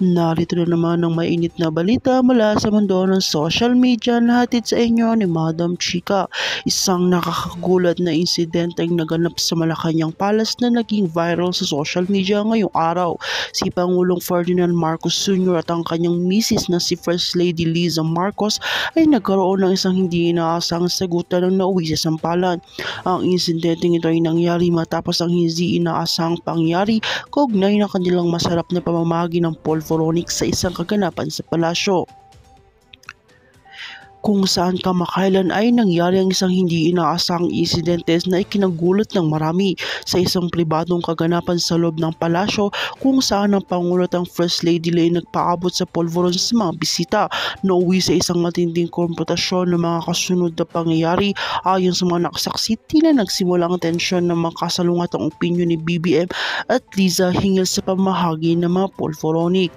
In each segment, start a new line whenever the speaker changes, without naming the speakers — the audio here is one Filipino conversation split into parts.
Narito na naman ang mainit na balita mula sa mundo ng social media na hatid sa inyo ni Madam Chika. Isang nakakagulat na insidenteng naganap sa Malacanang Palace na naging viral sa social media ngayong araw. Si Pangulong Ferdinand Marcos Sr. at ang kanyang misis na si First Lady Liza Marcos ay nagkaroon ng isang hindi inaasahang sagutan ng nauwi sa sampalan. Ang insidenteng ito ay nangyari matapos ang hindi inaasahang pangyari kaugnay ng kanilang masarap na pamamahagi ng polvoronic sa isang kaganapan sa palasyo, kung saan kamakailan ay nangyari ang isang hindi inaasahang insidente na ikinagulat ng marami sa isang pribadong kaganapan sa loob ng palasyo, kung saan ang Pangulo at ang First Lady ay nagpaabot sa polvoron sa mga bisita na uwi sa isang matinding konfrontasyon ng mga kasunod na pangyayari. Ayon sa mga nakasaksi, tila nagsimula ang tensyon ng makasalungat ang opinyon ni BBM at Liza hinggil sa pamahagi ng mga polvoronic.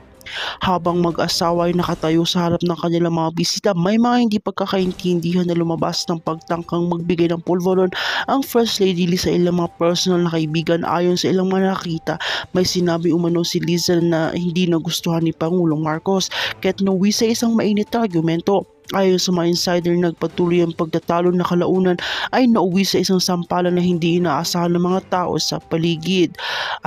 Habang mag-asawa ay nakatayo sa harap ng kanilang mga bisita, may mga hindi pagkakaintindihan na lumabas ng pagtangkang magbigay ng polvoron ang First Lady Liza sa ilang mga personal na kaibigan. Ayon sa ilang mga nakita, may sinabi umano si Liza na hindi nagustuhan ni Pangulong Marcos kaya't nauwi sa isang mainit na argumento. Ayon sa mga insider, nagpatuloy ang pagtatalo na kalaunan ay nauwi sa isang sampalan na hindi inaasahan ng mga tao sa paligid.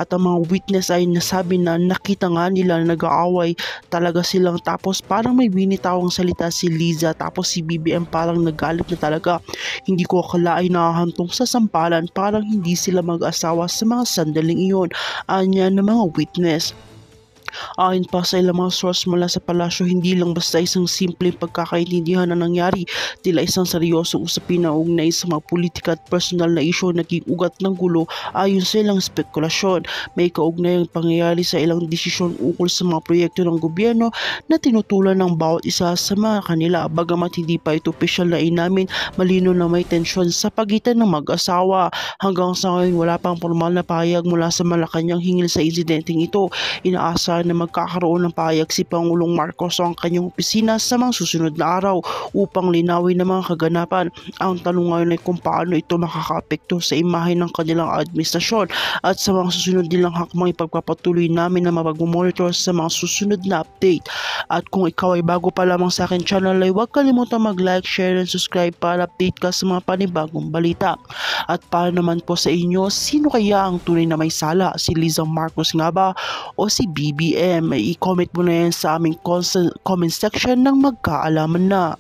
At ang mga witness ay nasabi na nakita nga nila na nag-aaway talaga silang, tapos parang may binitawang salita si Liza, tapos si BBM parang nagalit na talaga. Hindi ko akalain nakahantong sa sampalan, parang hindi sila mag-asawa sa mga sandaling iyon, anya ng mga witness. Ayon pa sa ilang mga source mula sa palasyo, hindi lang basta isang simpleng pagkakaintindihan na nangyari, tila isang seryosong usapin na ugnay sa mga politika at personal na isyu naging ugat ng gulo. Ayon sa ilang spekulasyon, may kaugnayang pangyayari sa ilang desisyon ukol sa mga proyekto ng gobyerno na tinutulan ng bawat isa sa mga kanila. Bagamat hindi pa ito opisyal na inamin, malino na may tensyon sa pagitan ng mag-asawa. Hanggang sa ngayon, wala pang formal na pahayag mula sa Malacanang hinggil sa insidenteng ito. Inaasa na magkakaroon ng pahayag si Pangulong Marcos o ang kanyang opisina sa mga susunod na araw upang linawin ng mga kaganapan. Ang tanong ngayon ay kung paano ito makakaapekto sa imahe ng kanilang administrasyon at sa mga susunod nilang hakbang. Ipagpapatuloy namin na mapag-monitor sa mga susunod na update. At kung ikaw ay bago pa lamang sa akin channel, ay huwag kalimutan mag-like, share and subscribe para update ka sa mga panibagong balita. At para naman po sa inyo, sino kaya ang tunay na may sala? Si Liza Marcos nga ba o si BBM? I-comment mo na yan sa aming comment section ng magkaalaman na.